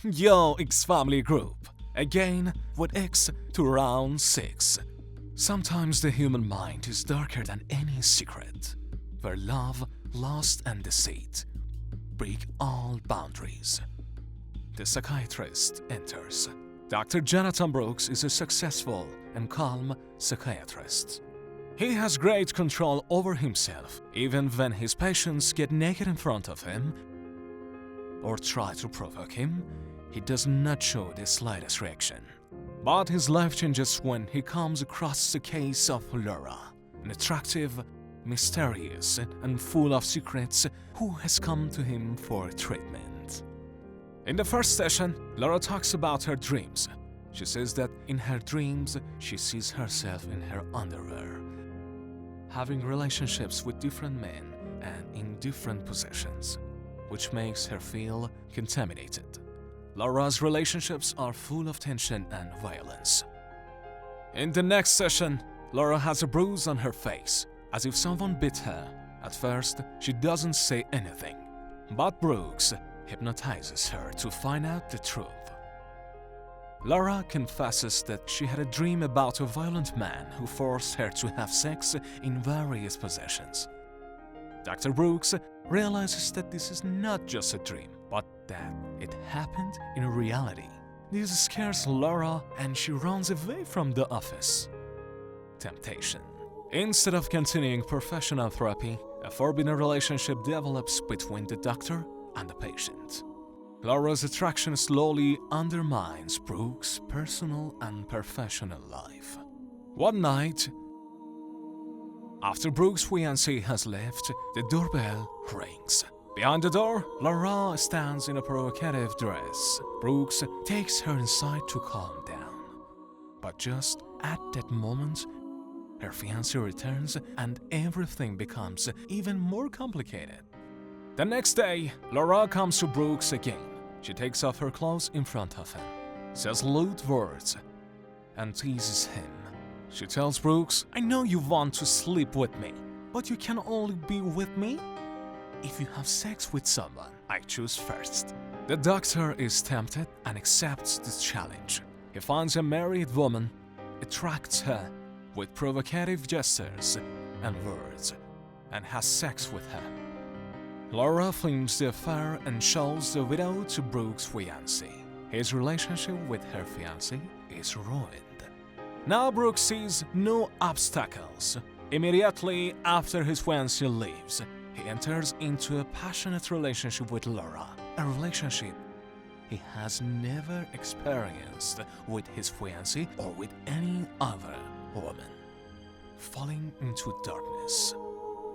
Yo, X-Family Group, again with X to round 6. Sometimes the human mind is darker than any secret, where love, lust and deceit break all boundaries. The psychiatrist enters. Dr. Jonathan Brooks is a successful and calm psychiatrist. He has great control over himself, even when his patients get naked in front of him or try to provoke him. He does not show the slightest reaction. But his life changes when he comes across the case of Laura, an attractive, mysterious, and full of secrets who has come to him for treatment. In the first session, Laura talks about her dreams. She says that in her dreams, she sees herself in her underwear, having relationships with different men and in different positions, which makes her feel contaminated. Laura's relationships are full of tension and violence. In the next session, Laura has a bruise on her face, as if someone bit her. At first, she doesn't say anything, but Brooks hypnotizes her to find out the truth. Laura confesses that she had a dream about a violent man who forced her to have sex in various positions. Dr. Brooks realizes that this is not just a dream, but that it happened in reality. This scares Laura and she runs away from the office. Temptation. Instead of continuing professional therapy, a forbidden relationship develops between the doctor and the patient. Laura's attraction slowly undermines Brooks' personal and professional life. One night, after Brooks' fiancée has left, the doorbell rings. Behind the door, Laura stands in a provocative dress. Brooks takes her inside to calm down. But just at that moment, her fiancé returns and everything becomes even more complicated. The next day, Laura comes to Brooks again. She takes off her clothes in front of him, says lewd words, and teases him. She tells Brooks, "I know you want to sleep with me, but you can only be with me if you have sex with someone I choose first." The doctor is tempted and accepts the challenge. He finds a married woman, attracts her with provocative gestures and words, and has sex with her. Laura films the affair and shows the video to Brooks' fiancé. His relationship with her fiancé is ruined. Now Brooks sees no obstacles. Immediately after his fiancé leaves, he enters into a passionate relationship with Laura, a relationship he has never experienced with his fiancée or with any other woman, falling into darkness.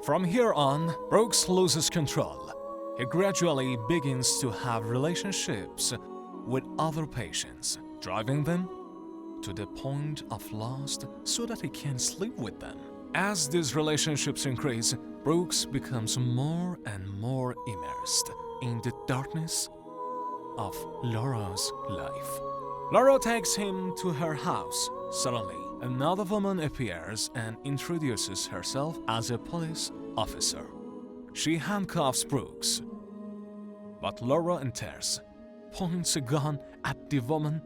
From here on, Brooks loses control. He gradually begins to have relationships with other patients, driving them to the point of lust so that he can sleep with them. As these relationships increase, Brooks becomes more and more immersed in the darkness of Laura's life. Laura takes him to her house. Suddenly, another woman appears and introduces herself as a police officer. She handcuffs Brooks, but Laura enters, points a gun at the woman,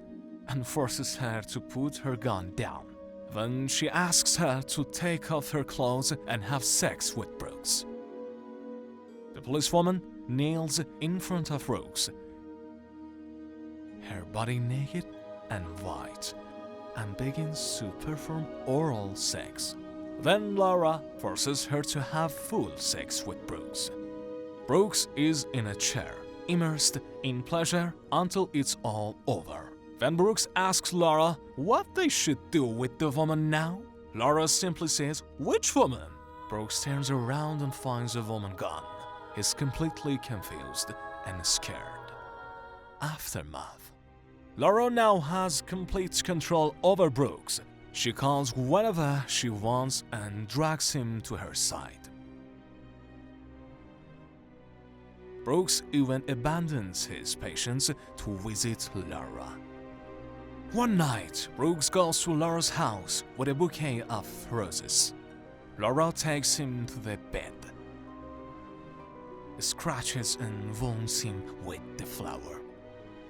and forces her to put her gun down. Then she asks her to take off her clothes and have sex with Brooks. The policewoman kneels in front of Brooks, her body naked and white, and begins to perform oral sex. Then Laura forces her to have full sex with Brooks. Brooks is in a chair, immersed in pleasure until it's all over. When Brooks asks Laura what they should do with the woman now, Laura simply says, "Which woman?" Brooks turns around and finds the woman gone. He's completely confused and scared. Aftermath. Laura now has complete control over Brooks. She calls whenever she wants and drags him to her side. Brooks even abandons his patients to visit Laura. One night, Brooks goes to Laura's house with a bouquet of roses. Laura takes him to the bed, scratches and wounds him with the flower.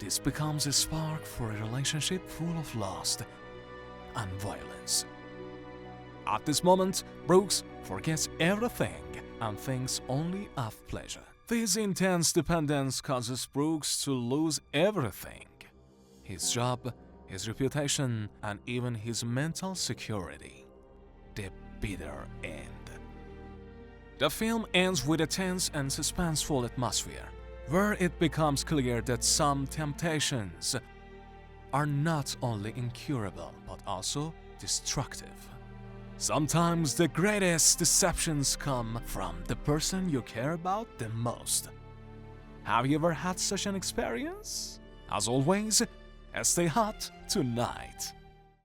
this becomes a spark for a relationship full of lust and violence. At this moment, Brooks forgets everything and thinks only of pleasure. This intense dependence causes Brooks to lose everything: his job, his reputation, and even his mental security. The bitter end. The film ends with a tense and suspenseful atmosphere, where it becomes clear that some temptations are not only incurable but also destructive. Sometimes the greatest deceptions come from the person you care about the most. Have you ever had such an experience? As always, stay hot tonight.